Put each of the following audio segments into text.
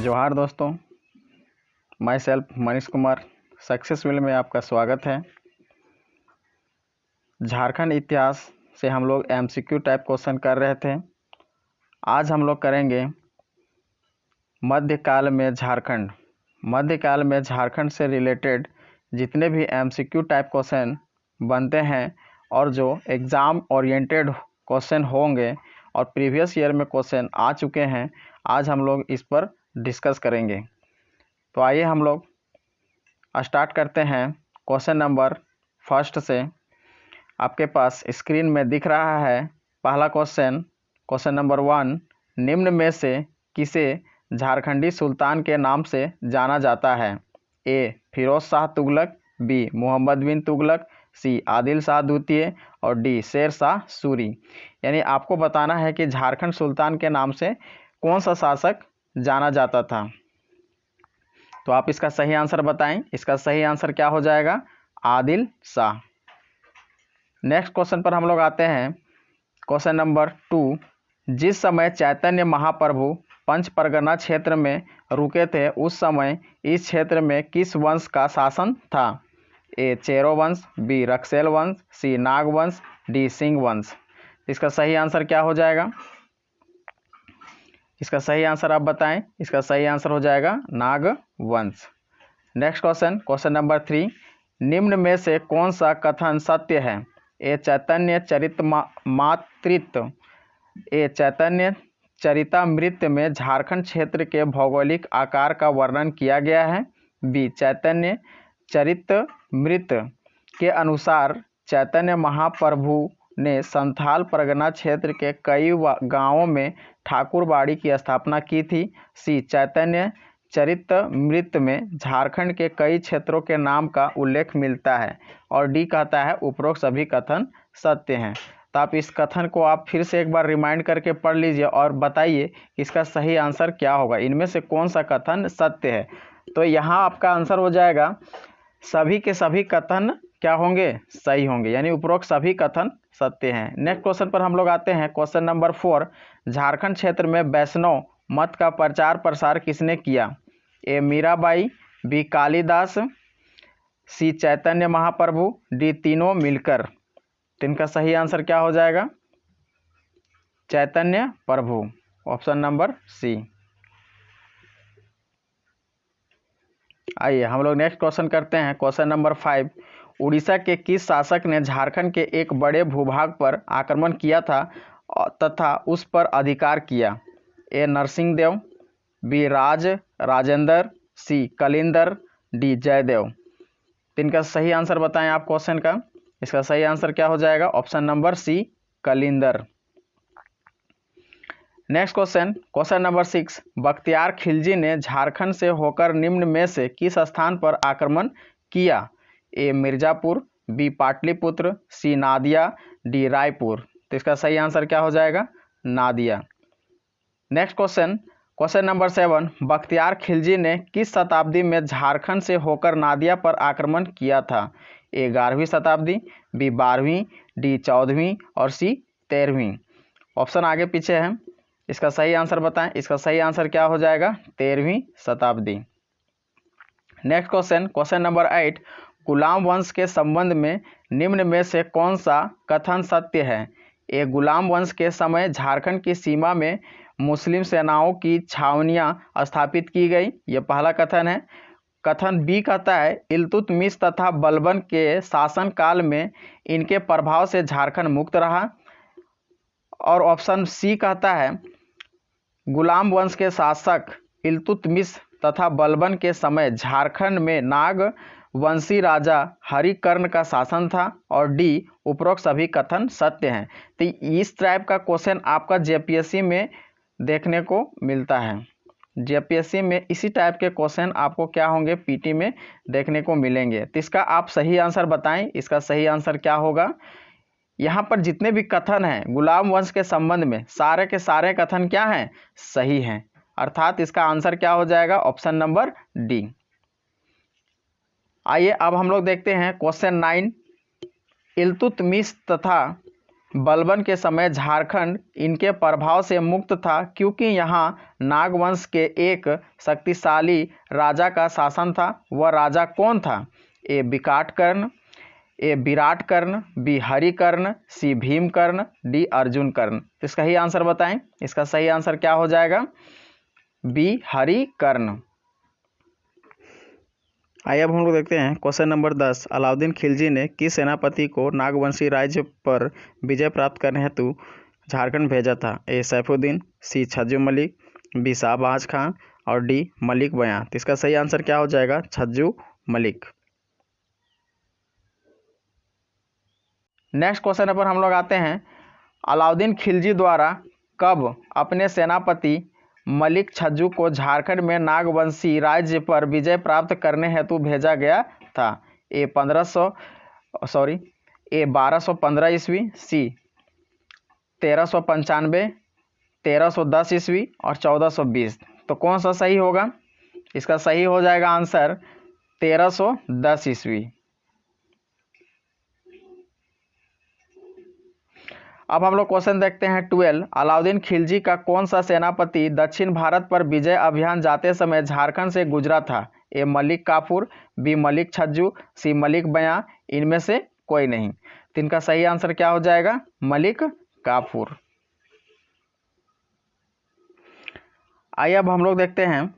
जोहार दोस्तों, my self Manish Kumar success wheel में आपका स्वागत है। झारखंड इतिहास से हम लोग एमसीक्यू टाइप क्वेश्चन कर रहे थे। आज हम लोग करेंगे मध्यकाल में झारखंड। मध्यकाल में झारखंड से रिलेटेड जितने भी एमसीक्यू टाइप क्वेश्चन बनते हैं और जो एग्ज़ाम ओरिएंटेड क्वेश्चन होंगे और प्रीवियस ईयर में क्वेश्चन आ चुके हैं, आज हम लोग इस पर डिस्कस करेंगे। तो आइए हम लोग स्टार्ट करते हैं क्वेश्चन नंबर फर्स्ट से। आपके पास स्क्रीन में दिख रहा है पहला क्वेश्चन नंबर 1, निम्न में से किसे झारखंडी सुल्तान के नाम से जाना जाता है? ए फिरोज शाह तुगलक, बी मोहम्मद बिन तुगलक, सी आदिल शाह द्वितीय और डी शेर शाह सूरी। यानी आपको बताना है कि झारखंड सुल्तान के नाम से कौन सा शासक जाना जाता था। तो आप इसका सही आंसर बताएं। इसका सही आंसर क्या हो जाएगा? आदिल शाह। नेक्स्ट क्वेश्चन पर हम लोग आते हैं। क्वेश्चन नंबर 2, जिस समय चैतन्य महाप्रभु पंच परगना क्षेत्र में रुके थे उस समय इस क्षेत्र में किस वंश का शासन था? ए चेरो वंश, बी रक्सेल वंश, सी नाग वंश, डी सिंह वंश। इसका सही आंसर क्या हो जाएगा? इसका सही आंसर आप बताएं। इसका सही आंसर हो जाएगा नाग वंश। नेक्स्ट क्वेश्चन नंबर 3, निम्न में से कौन सा कथन सत्य है? ए चैतन्य चरितमातृत्व, ए चैतन्य चरितामृत में झारखंड क्षेत्र के भौगोलिक आकार का वर्णन किया गया है, बी चैतन्य चरितमृत के अनुसार चैतन्य महाप्रभु ने संथाल परगना क्षेत्र के कई गांवों में ठाकुरबाड़ी की स्थापना की थी, सी चैतन्य चरितमृत में झारखंड के कई क्षेत्रों के नाम का उल्लेख मिलता है और डी कहता है उपरोक्त सभी कथन सत्य हैं। तो आप इस कथन को आप फिर से एक बार रिमाइंड करके पढ़ लीजिए और बताइए इसका सही आंसर क्या होगा, इनमें से कौन सा कथन सत्य है। तो यहाँ आपका आंसर हो जाएगा सभी के सभी कथन क्या होंगे? सही होंगे, यानी उपरोक्त सभी कथन सत्य हैं। नेक्स्ट क्वेश्चन पर हम लोग आते हैं। क्वेश्चन नंबर 4, झारखंड क्षेत्र में वैष्णव मत का प्रचार प्रसार किसने किया? ए मीराबाई, बी कालिदास, सी चैतन्य महाप्रभु, डी तीनों मिलकर। तो इनका सही आंसर क्या हो जाएगा? चैतन्य प्रभु, ऑप्शन नंबर सी। आइए हम लोग नेक्स्ट क्वेश्चन करते हैं। क्वेश्चन नंबर 5, उड़ीसा के किस शासक ने झारखंड के एक बड़े भूभाग पर आक्रमण किया था तथा उस पर अधिकार किया? ए नरसिंह देव, बी राजेंद्र, सी कलिंदर, डी जयदेव। तो इनका सही आंसर बताएं आप क्वेश्चन का। इसका सही आंसर क्या हो जाएगा? ऑप्शन नंबर सी कलिंदर। Next question number 6, Bakhtiyar Khilji ने झारखंड से होकर निम्न में से किस स्थान पर आक्रमण किया? ए मिर्जापुर, बी पाटलिपुत्र, सी नादिया, डी रायपुर। तो इसका सही आंसर क्या हो जाएगा? Nadia. Next question number 7, Bakhtiyar Khilji ने किस शताब्दी में झारखंड से होकर नादिया पर आक्रमण किया था? ए 11वीं शताब्दी, बी 12वीं, डी 14वीं और सी 13वीं। ऑप्शन आगे पीछे है, इसका सही आंसर बताएं। इसका सही आंसर क्या हो जाएगा? 13वीं शताब्दी। नेक्स्ट क्वेश्चन नंबर 8, गुलाम वंश के संबंध में निम्न में से कौन सा कथन सत्य है? ए गुलाम वंश के समय झारखंड की सीमा में मुस्लिम सेनाओं की छावनियां स्थापित की गई, यह पहला कथन है। कथन बी कहता है इल्तुतमिश तथा बलबन के शासनकाल में इनके प्रभाव से झारखंड मुक्त रहा। और ऑप्शन सी कहता है गुलाम वंश के शासक इल्तुतमिश तथा बलबन के समय झारखंड में नाग वंशी राजा हरिकर्ण का शासन था और डी उपरोक्त सभी कथन सत्य हैं। तो इस टाइप का क्वेश्चन आपका जेपीएससी में देखने को मिलता है। जेपीएससी में इसी टाइप के क्वेश्चन आपको क्या होंगे? पीटी में देखने को मिलेंगे। तो इसका आप सही आंसर बताएं। इसका सही आंसर क्या होगा? यहाँ पर जितने भी कथन हैं गुलाम वंश के संबंध में, सारे के सारे कथन क्या हैं? सही हैं। अर्थात इसका आंसर क्या हो जाएगा? Option number D. आइए अब हम लोग देखते हैं क्वेश्चन 9, इल्तुतमिश तथा बलबन के समय झारखंड इनके प्रभाव से मुक्त था क्योंकि यहाँ नागवंश के एक शक्तिशाली राजा का शासन था। वह राजा कौन था? ए विकाटकर्ण, ए विराट कर्ण, बी हरिकर्ण, सी भीमकर्ण, डी अर्जुन कर्ण। इसका ही आंसर बताएं। इसका सही आंसर क्या हो जाएगा? बी हरिकर्ण। आइए अब हम लोग देखते हैं क्वेश्चन नंबर 10। अलाउद्दीन खिलजी ने किस सेनापति को नागवंशी राज्य पर विजय प्राप्त करने हेतु झारखंड भेजा था? ए सैफुद्दीन, सी छज्जू मलिक, बी शाहबाज खां और डी मलिक बयां। तो इसका सही आंसर क्या हो जाएगा? छज्जू मलिक। नेक्स्ट क्वेश्चन पर हम लोग आते हैं। अलाउद्दीन खिलजी द्वारा कब अपने सेनापति मलिक छज्जू को झारखंड में नागवंशी राज्य पर विजय प्राप्त करने हेतु भेजा गया था? ए 1215 ईस्वी, सी 1395, 1310 ईस्वी और 1420। तो कौन सा सही होगा? इसका सही हो जाएगा आंसर 1310 ईस्वी। अब हम लोग क्वेश्चन देखते हैं 12। अलाउद्दीन खिलजी का कौन सा सेनापति दक्षिण भारत पर विजय अभियान जाते समय झारखंड से गुजरा था? ए मलिक काफूर, बी मलिक छज्जू, सी मलिक बयां, इनमें से कोई नहीं। तो इनका सही आंसर क्या हो जाएगा? मलिक काफूर। आइए अब हम लोग देखते हैं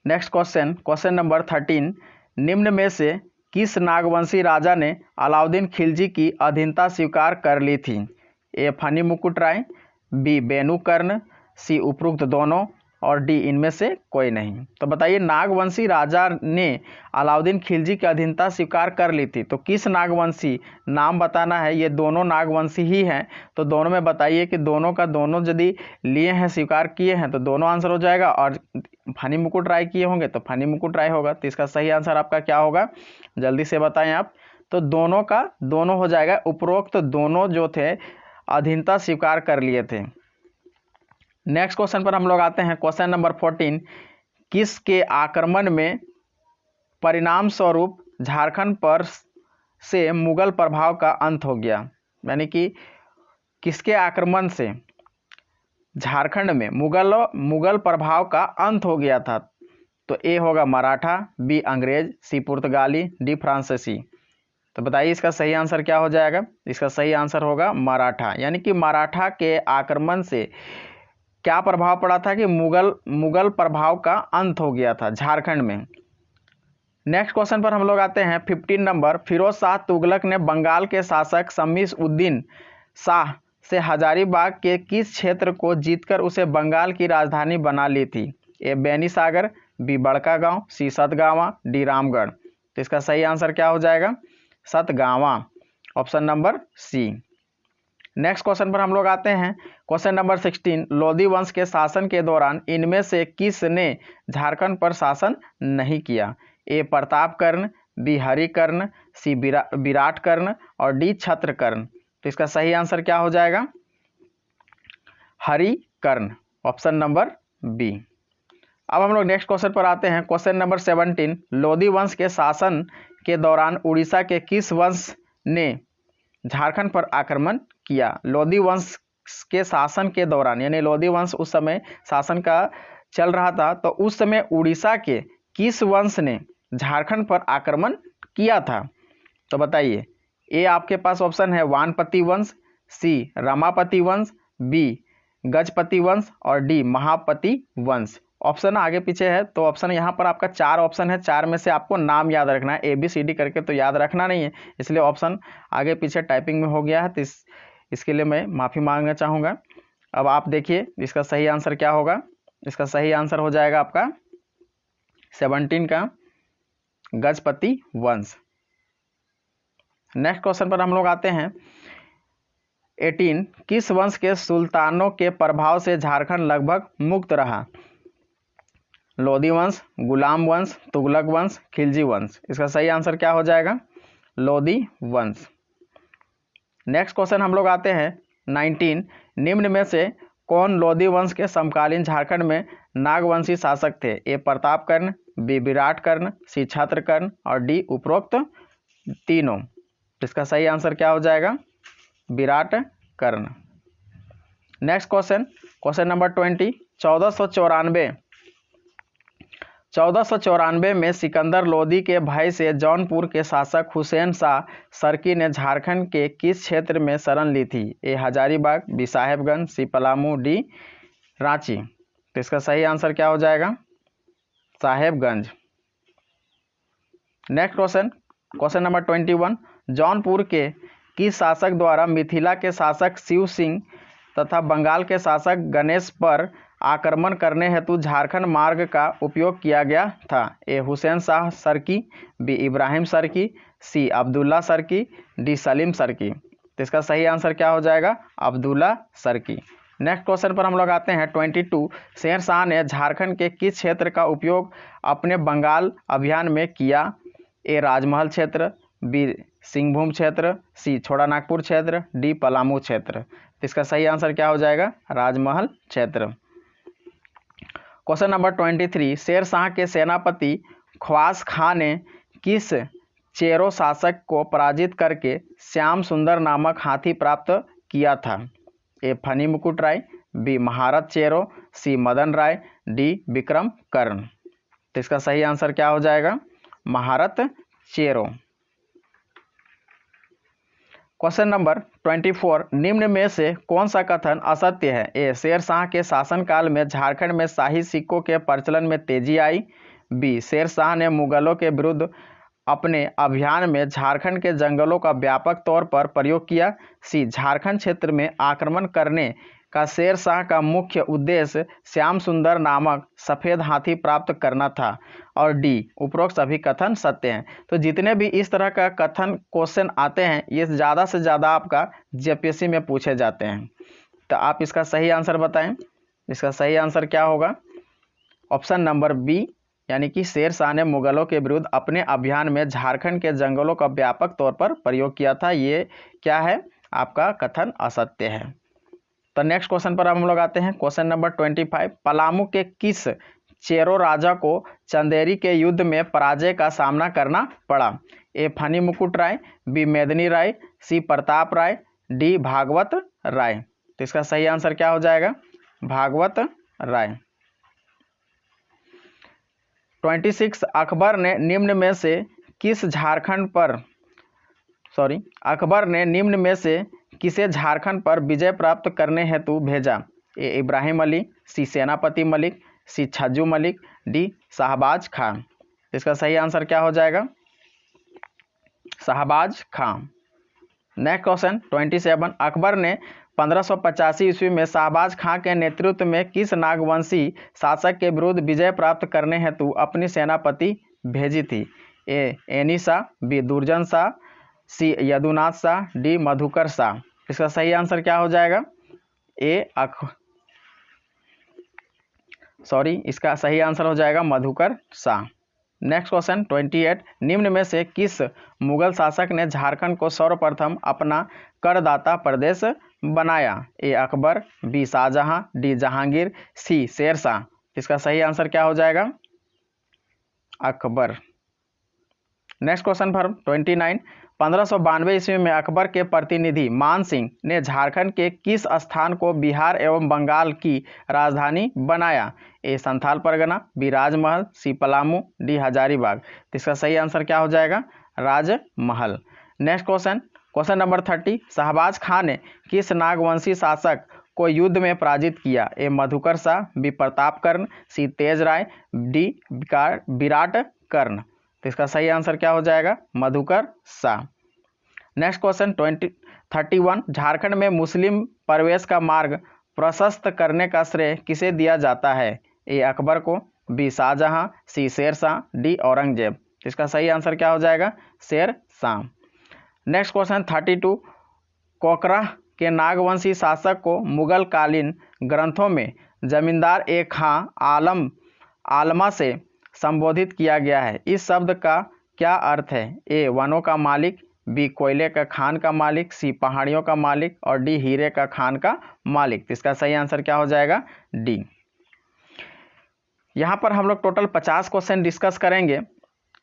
नेक्स्ट क्वेश्चन, क्वेश्चन नंबर 13। निम्न में से किस नागवंशी राजा ने अलाउद्दीन खिलजी की अधीनता स्वीकार कर ली थी? ए फनी मुकुट राय, बी बेनुकर्ण, सी उपरोक्त दोनों और डी इनमें से कोई नहीं। तो बताइए, नागवंशी राजा ने अलाउद्दीन खिलजी की अधीनता स्वीकार कर ली थी, तो किस नागवंशी? नाम बताना है। ये दोनों नागवंशी ही हैं, तो दोनों में बताइए कि दोनों का दोनों यदि लिए हैं, स्वीकार किए हैं, तो दोनों आंसर हो जाएगा। और फनी मुकुट राय किए होंगे तो फनी मुकुट राय होगा। तो इसका सही आंसर आपका क्या होगा? जल्दी से बताएं आप। तो दोनों का दोनों हो जाएगा। उपरोक्त दोनों जो थे अधीनता स्वीकार कर लिए थे। नेक्स्ट क्वेश्चन पर हम लोग आते हैं, क्वेश्चन नंबर 14। किसके आक्रमण में परिणाम स्वरूप झारखंड पर से मुगल प्रभाव का अंत हो गया? यानी कि किसके आक्रमण से झारखंड में मुगल प्रभाव का अंत हो गया था? तो ए होगा मराठा, बी अंग्रेज, सी पुर्तगाली, डी फ्रांसीसी। तो बताइए इसका सही आंसर क्या हो जाएगा? इसका सही आंसर होगा मराठा। यानी कि मराठा के आक्रमण से क्या प्रभाव पड़ा था कि मुगल प्रभाव का अंत हो गया था झारखंड में। नेक्स्ट क्वेश्चन पर हम लोग आते हैं 15 नंबर। फिरोज शाह तुगलक ने बंगाल के शासक शमीस उद्दीन शाह से हजारीबाग के किस क्षेत्र को जीतकर उसे बंगाल की राजधानी बना ली थी? ए बेनी सागर, बी बड़का गांव, सी सतगावा, डी रामगढ़। तो इसका सही आंसर क्या हो जाएगा? सतगावा, option number C. Next question पर हम लोग आते हैं, क्वेश्चन नंबर 16। लोधी वंश के शासन के दौरान इनमें से किसने झारखंड पर शासन नहीं किया? ए प्रतापकर्ण, बी हरिकर्ण, सी विराटकर्ण और डी छत्रकर्ण। तो इसका सही आंसर क्या हो जाएगा? हरिकर्ण, ऑप्शन नंबर बी। अब हम लोग नेक्स्ट क्वेश्चन पर आते हैं, क्वेश्चन नंबर 17। लोधी वंश के शासन के दौरान उड़ीसा के किस वंश ने झारखंड पर आक्रमण किया? लोधी वंश के शासन के दौरान, यानी लोधी वंश उस समय शासन का चल रहा था, तो उस समय उड़ीसा के किस वंश ने झारखंड पर आक्रमण किया था? तो बताइए। ए आपके पास ऑप्शन है वानपति वंश, सी रमापति वंश, बी गजपति वंश और डी महापति वंश। ऑप्शन आगे पीछे है, तो ऑप्शन यहाँ पर आपका 4 ऑप्शन है। 4 में से आपको नाम याद रखना है, ABCD करके तो याद रखना नहीं है, इसलिए ऑप्शन आगे पीछे टाइपिंग में हो गया है। तो इसके लिए मैं माफ़ी मांगना चाहूँगा। अब आप देखिए इसका सही आंसर क्या होगा। इसका सही आंसर हो जाएगा आपका 17 का गजपति वंश। नेक्स्ट क्वेश्चन पर हम लोग आते हैं 18। किस वंश के सुल्तानों के प्रभाव से झारखंड लगभग मुक्त रहा? लोधी वंश, गुलाम वंश, तुगलक वंश, खिलजी वंश। इसका सही आंसर क्या हो जाएगा? लोधी वंश। नेक्स्ट क्वेश्चन हम लोग आते हैं 19। निम्न में से कौन लोधी वंश के समकालीन झारखंड में नागवंशी शासक थे? ए प्रतापकर्ण, बी विराटकर्ण, सी छत्रकर्ण और डी उपरोक्त तीनों। इसका सही आंसर क्या हो जाएगा? Viratkarna. Karna. Next question number 20। 1494 में सिकंदर लोदी के भय से जौनपुर के शासक हुसैन शाह सरकी ने झारखंड के किस क्षेत्र में शरण ली थी? ए हजारीबाग, बी साहेबगंज, सी पलामू, डी रांची। तो इसका सही आंसर क्या हो जाएगा? Sahebganj. Next question number 21। Jaunpur के किस शासक द्वारा मिथिला के शासक शिव सिंह तथा बंगाल के शासक गणेश पर आक्रमण करने हेतु झारखंड मार्ग का उपयोग किया गया था? ए हुसैन शाह सरकी, बी इब्राहिम सरकी, सी अब्दुल्ला सरकी, डी सलीम सरकी। तो इसका सही आंसर क्या हो जाएगा? अब्दुल्ला सरकी। नेक्स्ट क्वेश्चन पर हम लोग आते हैं 22। शेर शाह ने झारखंड के किस क्षेत्र का उपयोग अपने बंगाल अभियान में किया? ए राजमहल क्षेत्र, बी सिंहभूम क्षेत्र, सी छोटानागपुर क्षेत्र, डी पलामू क्षेत्र। तो इसका सही आंसर क्या हो जाएगा? राजमहल क्षेत्र। Question number 23। शेर शाह के सेनापति ख्वास खां ने किस चेरो शासक को पराजित करके श्याम सुंदर नामक हाथी प्राप्त किया था? ए फनी मुकुट राय, बी महारत चेरो, सी मदन राय, डी विक्रम कर्ण। तो इसका सही आंसर क्या हो जाएगा? महारत चेरो। Question number 24। निम्न में से कौन सा कथन असत्य है? ए शेर शाह के शासनकाल में झारखंड में शाही सिक्कों के प्रचलन में तेजी आई, बी शेर शाह ने मुगलों के विरुद्ध अपने अभियान में झारखंड के जंगलों का व्यापक तौर पर प्रयोग किया, सी झारखंड क्षेत्र में आक्रमण करने का शेर शाह का मुख्य उद्देश्य श्याम सुंदर नामक सफ़ेद हाथी प्राप्त करना था, और डी उपरोक्त सभी कथन सत्य हैं। तो जितने भी इस तरह का कथन क्वेश्चन आते हैं ये ज़्यादा से ज़्यादा आपका जेपीएससी में पूछे जाते हैं। तो आप इसका सही आंसर बताएं। इसका सही आंसर क्या होगा? ऑप्शन नंबर बी, यानी कि शेर शाह ने मुगलों के विरुद्ध अपने अभियान में झारखंड के जंगलों का व्यापक तौर पर प्रयोग किया था, ये क्या है? आपका कथन असत्य है। तो नेक्स्ट क्वेश्चन पर हम लोग आते हैं। Question number 25। पलामू के किस चेरो राजा को चंदेरी के युद्ध में पराजय का सामना करना पड़ा? ए फनी मुकुट राय, बी मेदनी राय, सी प्रताप राय, डी भागवत राय। तो इसका सही आंसर क्या हो जाएगा? भागवत राय। 26। अकबर ने निम्न में से किसे झारखंड पर विजय प्राप्त करने हेतु भेजा? ए इब्राहिम अली, सी सेनापति मलिक, सी छज्जू मलिक, डी शाहबाज खां। इसका सही आंसर क्या हो जाएगा? शाहबाज खां। Next question 27। अकबर ने 1585 ईस्वी में शाहबाज खां के नेतृत्व में किस नागवंशी शासक के विरुद्ध विजय प्राप्त करने हेतु अपनी सेनापति भेजी थी? ए एनी शाह, बी दुर्जन शाह, सी यदुनाथ शाह, डी मधुकर शाह। इसका सही आंसर क्या हो जाएगा? इसका सही आंसर हो जाएगा मधुकर शाह। Next question 28। निम्न में से किस मुगल शासक ने झारखंड को सर्वप्रथम अपना करदाता प्रदेश बनाया? ए अकबर, बी शाहजहां, डी जहांगीर, सी शेरशाह। इसका सही आंसर क्या हो जाएगा? अकबर। Next question for 29। 1592 ईस्वी में अकबर के प्रतिनिधि मान सिंह ने झारखंड के किस स्थान को बिहार एवं बंगाल की राजधानी बनाया? ए संथाल परगना, बी राजमहल, सी पलामू, डी हजारीबाग। तो इसका सही आंसर क्या हो जाएगा? Rajmahal. Next question number 30। Shahbaz Khan ने किस नागवंशी शासक को युद्ध में पराजित किया? A Madhukar Shah, B Pratap Karna, C Tej Rai, D Virat Karna. तो इसका सही आंसर क्या हो जाएगा? मधुकर शाह। Next question 31। झारखंड में मुस्लिम प्रवेश का मार्ग प्रशस्त करने का श्रेय किसे दिया जाता है? ए अकबर को, B Shahjahan, C Shershah, D Aurangzeb. इसका सही आंसर क्या हो जाएगा? शेरशाह। Next question 32। कोकरा के नागवंशी शासक को मुगल कालीन ग्रंथों में जमींदार ए खां आलमा से संबोधित किया गया है। इस शब्द का क्या अर्थ है? ए वनों का मालिक, बी कोयले का खान का मालिक, सी पहाड़ियों का मालिक, और डी हीरे का खान का मालिक। इसका सही आंसर क्या हो जाएगा? डी। यहाँ पर हम लोग टोटल 50 क्वेश्चन डिस्कस करेंगे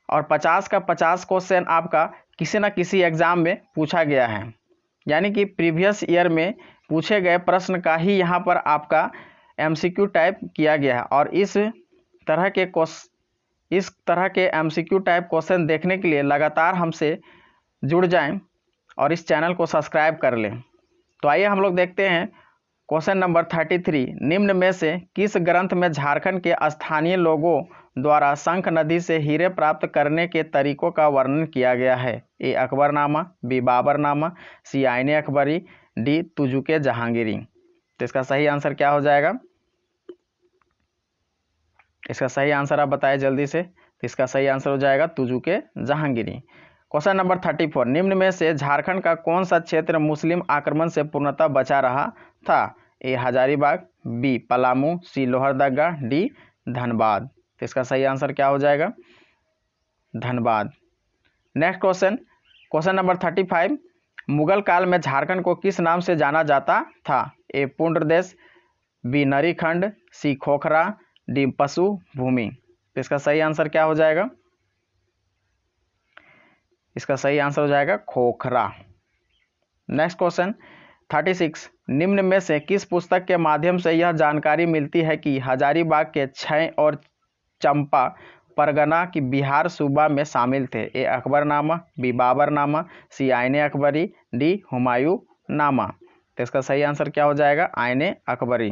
और 50 का 50 क्वेश्चन आपका किसी न किसी एग्जाम में पूछा गया है। यानी कि प्रीवियस ईयर में पूछे गए प्रश्न का ही यहाँ पर आपका एमसीक्यू टाइप किया गया है। और इस तरह के एमसीक्यू टाइप क्वेश्चन देखने के लिए लगातार हमसे जुड़ जाएं और इस चैनल को सब्सक्राइब कर लें। तो आइए हम लोग देखते हैं क्वेश्चन नंबर 33। निम्न में से किस ग्रंथ में झारखंड के स्थानीय लोगों द्वारा शंख नदी से हीरे प्राप्त करने के तरीकों का वर्णन किया गया है? ए अकबरनामा, बी बाबरनामा, सी आईने अकबरी, डी तुजुके जहांगीरी। तो इसका सही आंसर क्या हो जाएगा? इसका सही आंसर आप बताएं जल्दी से। तो इसका सही आंसर हो जाएगा तुजुके जहांगीरी। Question number 34। निम्न में से झारखंड का कौन सा क्षेत्र मुस्लिम आक्रमण से पूर्णतः बचा रहा था? ए हजारीबाग, बी पलामू, सी लोहरदगा, डी धनबाद। तो इसका सही आंसर क्या हो जाएगा? Dhanbad. Next question number 35। Mughal काल में झारखंड को किस नाम से जाना जाता था? ए पुंड्रदेश, बी नरीखंड, सी खोखरा, डी पशु भूमि। तो इसका सही आंसर क्या हो जाएगा? इसका सही आंसर हो जाएगा खोखरा। Next question 36। निम्न में से किस पुस्तक के माध्यम से यह जानकारी मिलती है कि हजारीबाग के छय और चंपा परगना की बिहार सूबा में शामिल थे? ए अकबरनामा, बी बाबरनामा, सी आईने अकबरी, डी हुमायूं नामा। तो इसका सही आंसर क्या हो जाएगा? आईने अकबरी।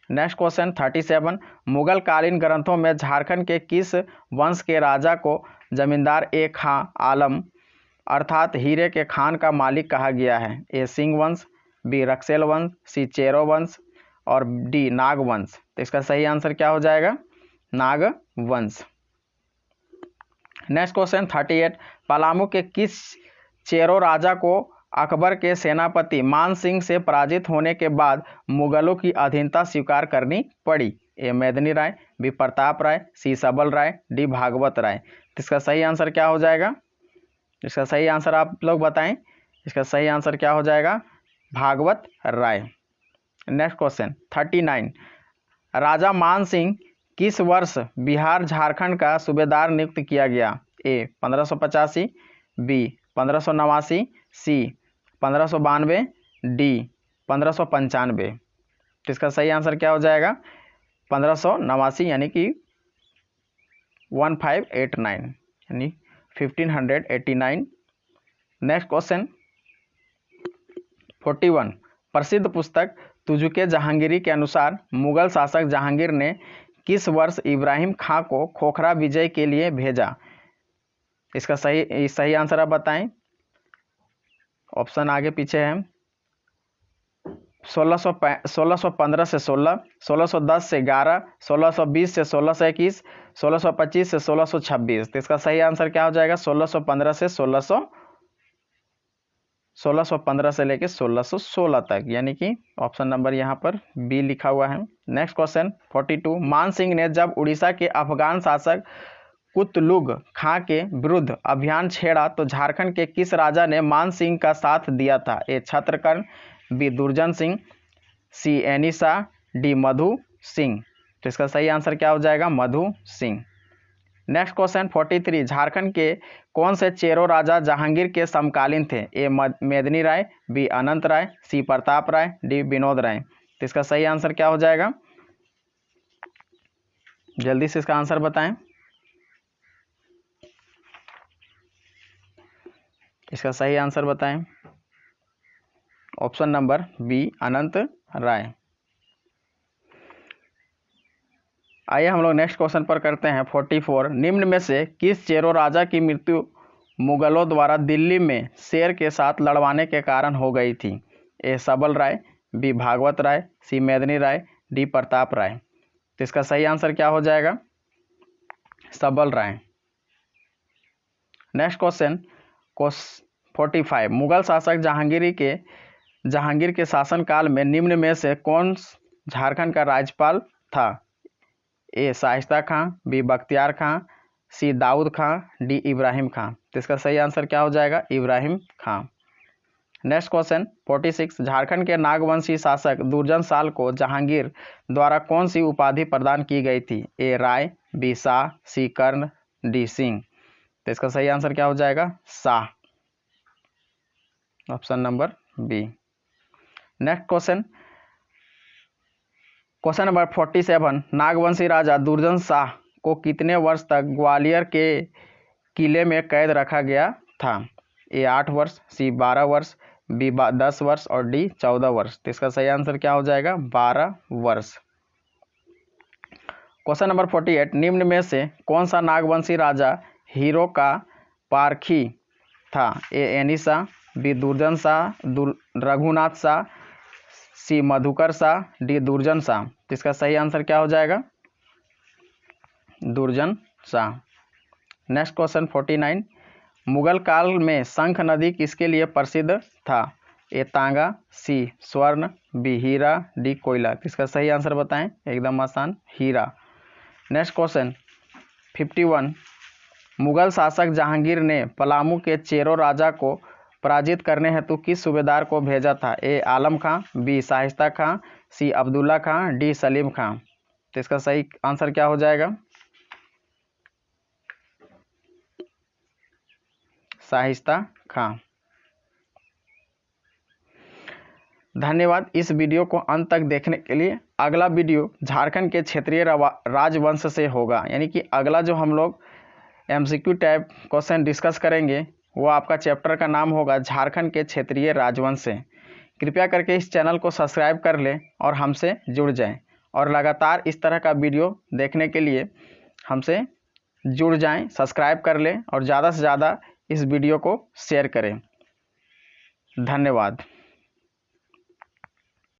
Next question 37। मुगल कालीन ग्रंथों में झारखंड के किस वंश के राजा को जमींदार ए खां आलम अर्थात हीरे के खान का मालिक कहा गया है? ए सिंह वंश, बी रक्सेल वंश, सी चेरो वंश और डी नाग वंश। तो इसका सही आंसर क्या हो जाएगा? नाग वंश। Next question 38। पलामू के किस चेरो राजा को अकबर के सेनापति मान सिंह से पराजित होने के बाद मुगलों की अधीनता स्वीकार करनी पड़ी? ए मेदिनी राय, बी प्रताप राय, सी सबल राय, डी भागवत राय। तो इसका सही आंसर क्या हो जाएगा? इसका सही आंसर आप लोग बताएं। इसका सही आंसर क्या हो जाएगा? भागवत राय। Next question 39। राजा मान सिंह किस वर्ष बिहार झारखंड का सूबेदार नियुक्त किया गया? ए 1585, बी 1589, सी 1592, डी 1595। तो इसका सही आंसर क्या हो जाएगा? 1589 यानी कि 1589 यानी 1589। Next question 41। प्रसिद्ध पुस्तक तुजुके जहांगीरी के अनुसार मुगल शासक जहांगीर ने किस वर्ष इब्राहिम खां को खोखरा विजय के लिए भेजा? इसका सही आंसर आप बताएं। ऑप्शन आगे पीछे है। 1615 से 16, 1610 से 11, 1620 से 1621, 1625 से 1626। तो इसका सही आंसर क्या हो जाएगा? 1615 से लेके 1616 तक, यानी कि ऑप्शन नंबर यहाँ पर बी लिखा हुआ है। Next question 42। मान सिंह ने जब उड़ीसा के अफगान शासक कुतलुग खां के विरुद्ध अभियान छेड़ा तो झारखंड के किस राजा ने मान सिंह का साथ दिया था? ए Chhatrakarna, B Durjan Singh, C Anisa, D Madhu Singh. तो इसका सही आंसर क्या हो जाएगा? मधु सिंह। Next question 43। झारखंड के कौन से चेरो राजा जहांगीर के समकालीन थे? ए मेदिनी राय, बी अनंत राय, सी प्रताप राय, डी विनोद राय। तो इसका सही आंसर क्या हो जाएगा? जल्दी से इसका आंसर बताएं। इसका सही आंसर बताएं। ऑप्शन नंबर बी अनंत राय। आइए हम लोग नेक्स्ट क्वेश्चन पर करते हैं 44। निम्न में से किस चेरो राजा की मृत्यु मुगलों द्वारा दिल्ली में शेर के साथ लड़वाने के कारण हो गई थी? ए सबल राय, बी भागवत राय, सी मेदिनी राय, डी प्रताप राय। तो इसका सही आंसर क्या हो जाएगा? सबल राय। Next question 45। मुगल शासक जहांगीर के शासनकाल में निम्न में से कौन झारखंड का राज्यपाल था? A Shaista Khan, B Bakhtiyar Khan, C Daud Khan, D Ibrahim Khan. तो इसका सही आंसर क्या हो जाएगा? इब्राहिम खां। Next question 46। झारखंड के नागवंशी शासक दुर्जन साल को जहांगीर द्वारा कौन सी उपाधि प्रदान की गई थी? A Rai, B Shah, C Karna, D Singh. तो इसका सही आंसर क्या हो जाएगा? Shah. Option number B. Next question number 47, Nagvanshi Raja Durjan Shah को कितने वर्ष तक ग्वालियर के किले में कैद रखा गया था? ए 8 वर्ष, सी 12 वर्ष, बी 10 वर्ष और डी 14 वर्ष। तो इसका सही आंसर क्या हो जाएगा? 12 वर्ष। क्वेश्चन नंबर 48, निम्न में से कौन सा नागवंशी राजा हीरो का पारखी था? ए एनी शाह, बी दुर्जन शाह, रघुनाथ शाह, सी मधुकर शाह, डी दुर्जन शाह। तो इसका सही आंसर क्या हो जाएगा? दुर्जन शाह। नेक्स्ट क्वेश्चन 49, मुगल काल में शंख नदी किसके लिए प्रसिद्ध था? ए तांगा, सी स्वर्ण, बी हीरा, डी कोयला। इसका सही आंसर बताएं। एकदम आसान, हीरा। नेक्स्ट क्वेश्चन 51, मुगल शासक जहांगीर ने पलामू के चेरो राजा को पराजित करने हेतु किस सूबेदार को भेजा था? ए आलम खां, बी शाइस्ता खां, सी अब्दुल्ला खां, डी सलीम खां। तो इसका सही आंसर क्या हो जाएगा? शाइस्ता खां। धन्यवाद इस वीडियो को अंत तक देखने के लिए। अगला वीडियो झारखंड के क्षेत्रीय राजवंश से होगा, यानी कि अगला जो हम लोग एमसीक्यू टाइप क्वेश्चन डिस्कस करेंगे वो आपका चैप्टर का नाम होगा झारखंड के क्षेत्रीय राजवंश से। कृपया करके इस चैनल को सब्सक्राइब कर लें और हमसे जुड़ जाएं, और लगातार इस तरह का वीडियो देखने के लिए हमसे जुड़ जाएं, सब्सक्राइब कर लें और ज़्यादा से ज़्यादा इस वीडियो को शेयर करें। धन्यवाद।